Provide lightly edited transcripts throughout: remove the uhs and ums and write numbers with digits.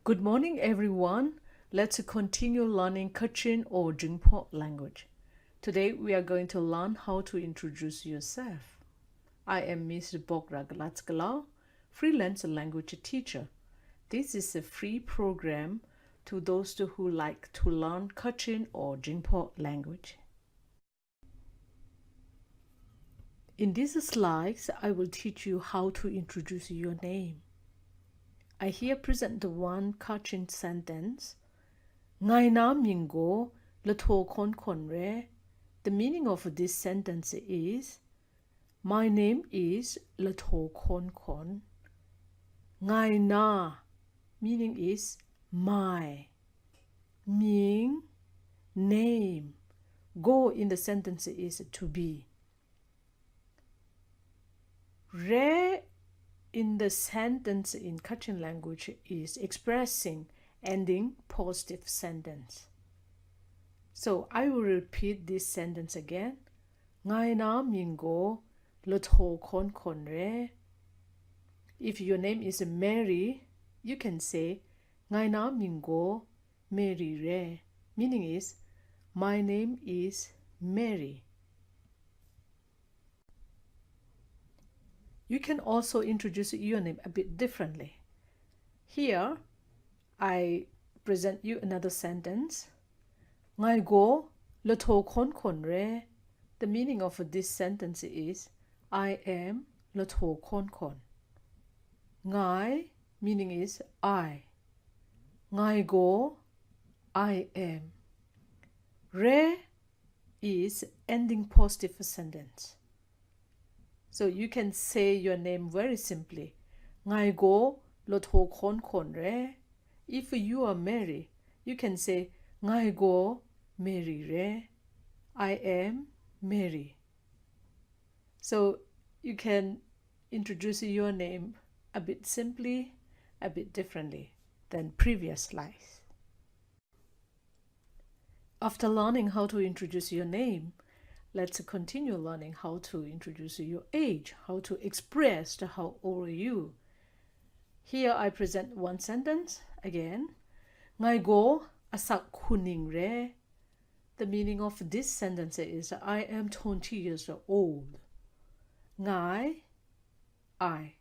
Good morning, everyone. Let's continue learning Kachin or Jinghpaw language. Today, we are going to learn how to introduce yourself. I am Ms. Bograglatskala, freelance language teacher. This is a free program to those who like to learn Kachin or Jinghpaw language. In these slides, I will teach you how to introduce your name. I here present the one Kachin sentence. Ngai na mingo le to kon kon re. The meaning of this sentence is, my name is le to kon kon. Ngai na meaning is my. Ming, name. Go in the sentence is to be. Re in the sentence in Kachin language is expressing ending positive sentence. So I will repeat this sentence again. Ngai na mingo le to kon kon re. If your name is Mary, you can say Ngai na mingo Mary re. Meaning is, my name is Mary. You can also introduce your name a bit differently. Here, I present you another sentence. Ngai go le to kon kon re. The meaning of this sentence is, I am le to kon kon. Ngai meaning is I. Ngai go, I am. Re is ending positive sentence. So you can say your name very simply. Ngai go lo to kon kon re. If you are Mary, you can say Ngai go Mary re. I am Mary. So you can introduce your name a bit simply, a bit differently than previous slides. After learning how to introduce your name, let's continue learning how to introduce your age, how to express how old are you. Here I present one sentence again. Ngai go asak kuning re. The meaning of this sentence is, I am 20 years old. Ngai, I.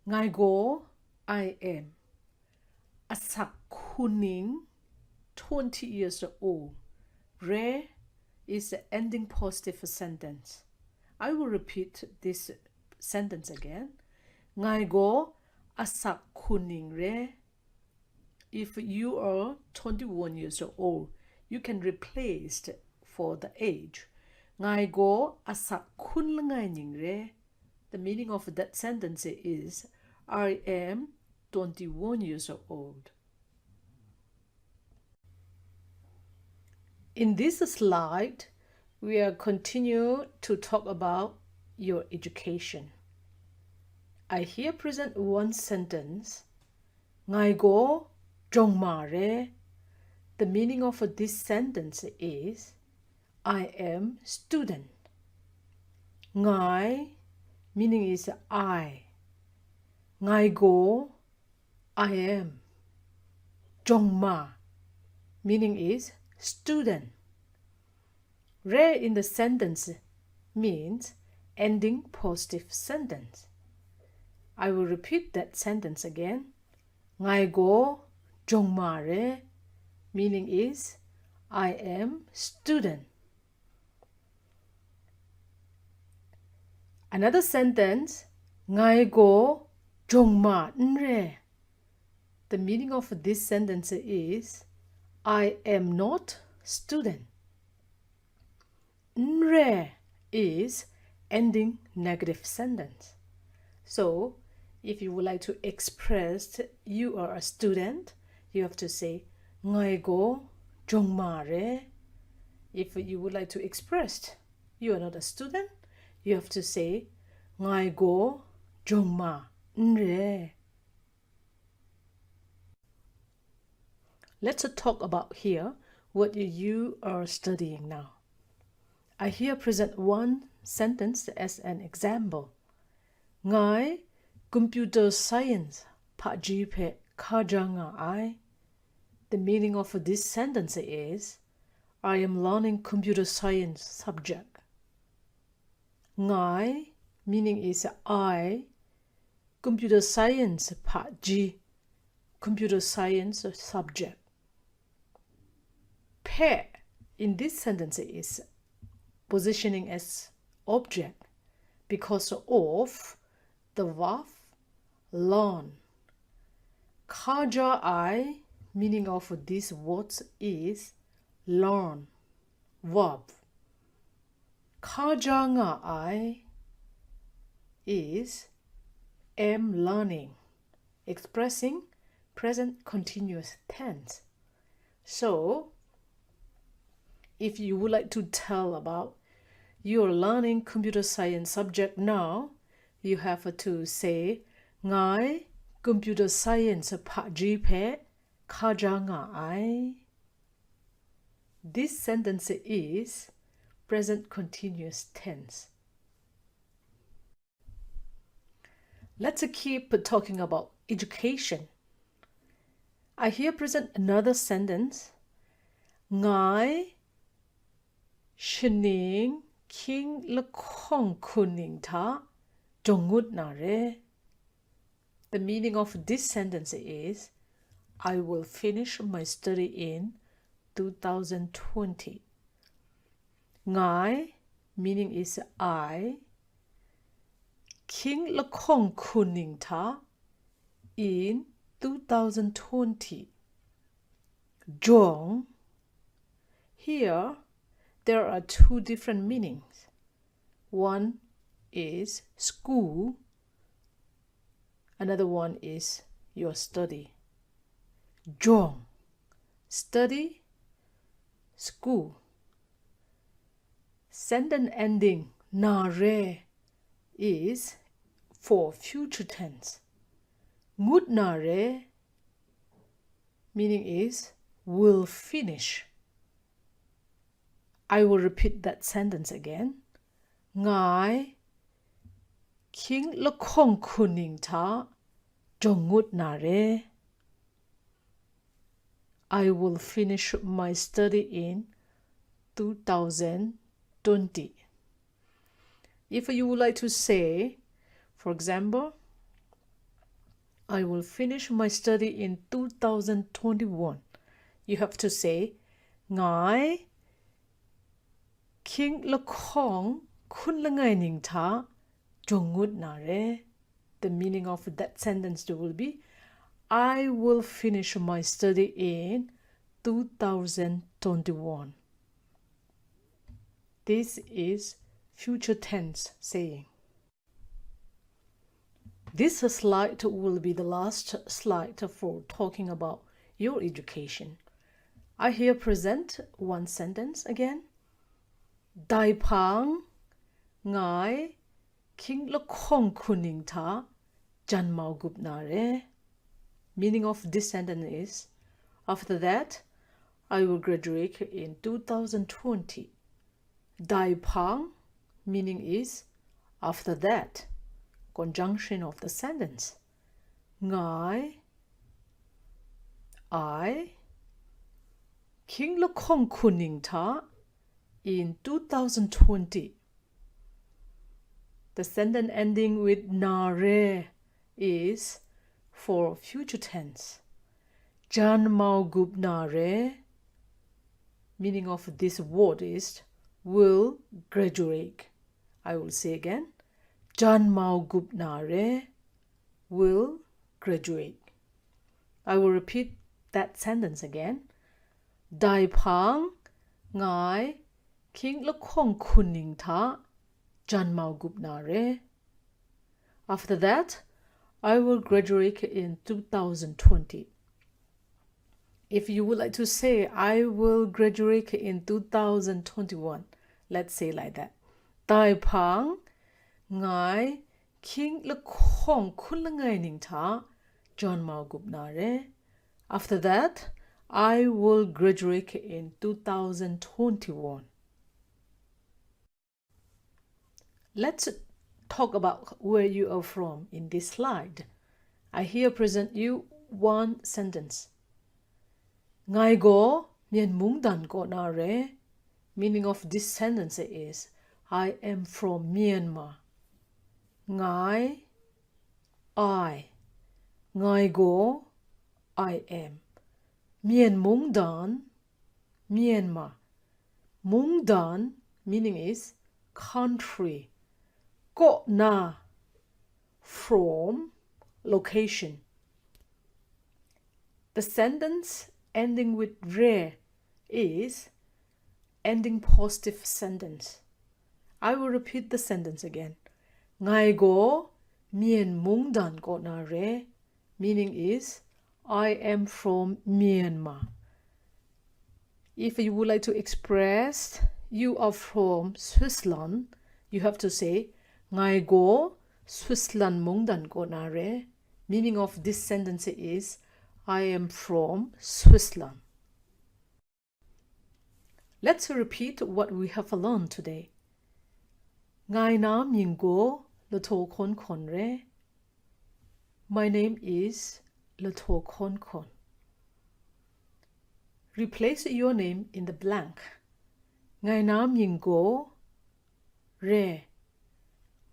Ngai go, I am. Asak kuning, 20 years old. Re is the ending positive sentence. I will repeat this sentence again. Ngai go asak kuning re. If you are 21 years old, you can replace for the age. Ngai go asak kun ngai ning re. The meaning of that sentence is, I am 21 years old. In this slide, we are continue to talk about your education. I here present one sentence. Ngai go jongma re. The meaning of this sentence is, I am student. Ngai meaning is I. Ngai go, I am. Jongma meaning is student. Re in the sentence means ending positive sentence. I will repeat that sentence again. Ngai go jongma re meaning is, I am student. Another sentence, Ngai go jongma nre. The meaning of this sentence is, I am not student. Nre is ending negative sentence. So, if you would like to express you are a student, you have to say Ngai go jongma re. If you would like to express you are not a student, you have to say Ngai go jongma nre. Let's talk about here what you are studying now. I here present one sentence as an example. Ngai computer science pa ji phe Kajanga I. The meaning of this sentence is I am learning computer science subject. Ngai meaning is I. Computer science part G. Computer science subject. Pe in this sentence is positioning as object because of the verb learn. Kaja I meaning of these words is learn verb. Kajanga I is am learning, expressing present continuous tense. So if you would like to tell about your learning computer science subject now, you have to say ngai computer science part G pe kajanga I. This sentence is present continuous tense. Let's keep talking about education. I here present another sentence. Ngai shining king lakong kuning ta jongut na re. The meaning of this sentence is I will finish my study in 2020. Ngai meaning is I. King lakong kuning ta in 2020. Jong. Here there are two different meanings. One is school. Another one is your study. Jong, study, school. Sentence ending na re is for future tense. Ngut na re meaning is will finish. I will repeat that sentence again. Ngai king lakong kuning ta jongut na re. I will finish my study in 2020. If you would like to say, for example, I will finish my study in 2021, you have to say ngai king lakong kun langai ning ta jongut na re. The meaning of that sentence will be I will finish my study in 2021. This is future tense saying. This slide will be the last slide for talking about your education. I here present one sentence again. Dai pang ngai king lakong kuning ta jan mau gup na re. Meaning of this sentence is after that I will graduate in 2020. Dai pang meaning is after that. Conjunction of the sentence. Ngai I king lakong kuning ta in 2020. The sentence ending with na re is for future tense. Jan mau gup na re. Meaning of this word is will graduate. I will say again. Jan mau gup na re will graduate. I will repeat that sentence again. Dai pang ngai king lakong kuning ta jan mau gup na re. After that, I will graduate in 2020. If you would like to say I will graduate in 2021, let's say like that. Dai pang ngai king lakong kun langai ning ta jan mau gup na re. After that, I will graduate in 2021. Let's talk about where you are from in this slide. I here present you one sentence. Ngai go mien mung dan ko na re. Meaning of this sentence is, I am from Myanmar. Ngai, I. Ngai go, I am. Mien mung dan, Myanmar. Mung dan meaning is country. Ko na, from, location. The sentence ending with re is ending positive sentence. I will repeat the sentence again. Ngai go mien mung dan ko na re. Meaning is, I am from Myanmar. If you would like to express you are from Switzerland, you have to say Ngai go Switzerland mung dan ko na re. Meaning of this sentence is, I am from Switzerland. Let's repeat what we have learned today. Ngai na mien go le to kon kon re. My name is le to kon kon. Replace your name in the blank. Ngai na mien go re.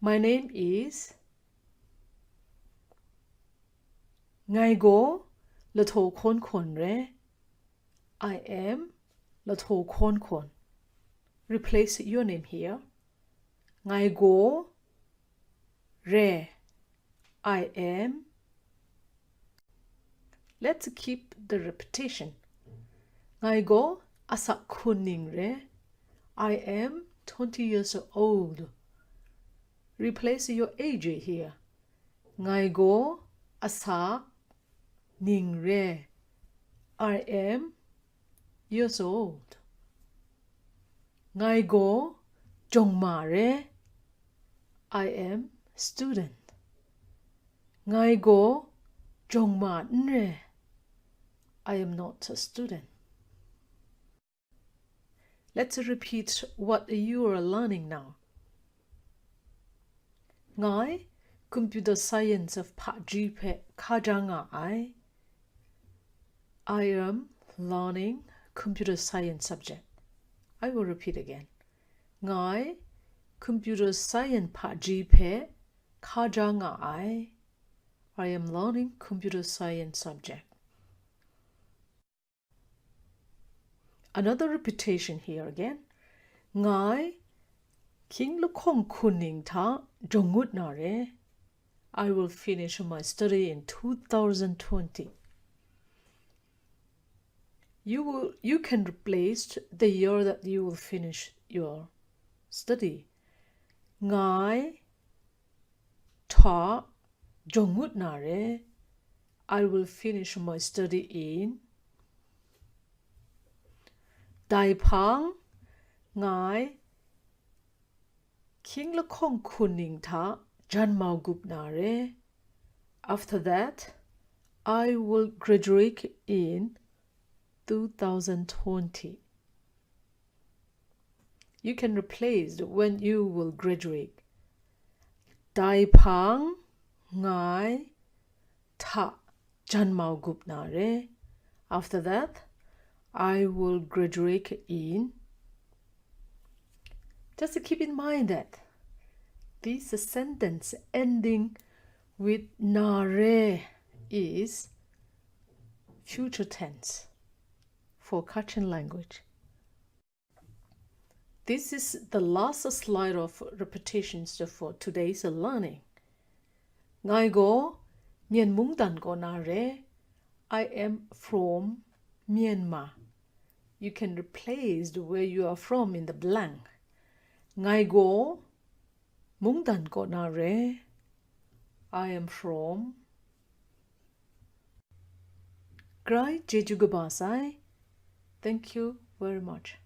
My name is Ngai go le to kon kon re. I am le to kon kon. Replace your name here. Ngai go re. I am. Let's keep the repetition. Ngai go asa kuning re. I am 20 years old. Replace your age here. Ngai go asa ning re. I am years old. Ngai go jongma re. I am student. Ngai go jongma nre. I am not a student. Let's repeat what you are learning now. Ngai computer science of Pajipe Kajanga I am learning computer science subject. I will repeat again. Ngai computer science Pajipe Kajanga I am learning computer science subject. Another repetition here again. Ngai king lukong kuning ta jongut na re. I will finish my study in 2020. You can replace the year that you will finish your study. Ngai ta jongut na re. I will finish my study in Daipang ngai king le kong kuning ta janmao gup na re. After that, I will graduate in 2020. You can replace when you will graduate. Daipang ngai ta janmao gup na re. After that, I will graduate in. Just keep in mind that this sentence ending with na re is future tense for Kachin language. This is the last slide of repetitions for today's learning. Ngai go mien mung dan go na re. I am from Myanmar. You can replace where you are from in the blank. Ngai go mung dan ko na re. I am from. Grai jeju gabasai. Thank you very much.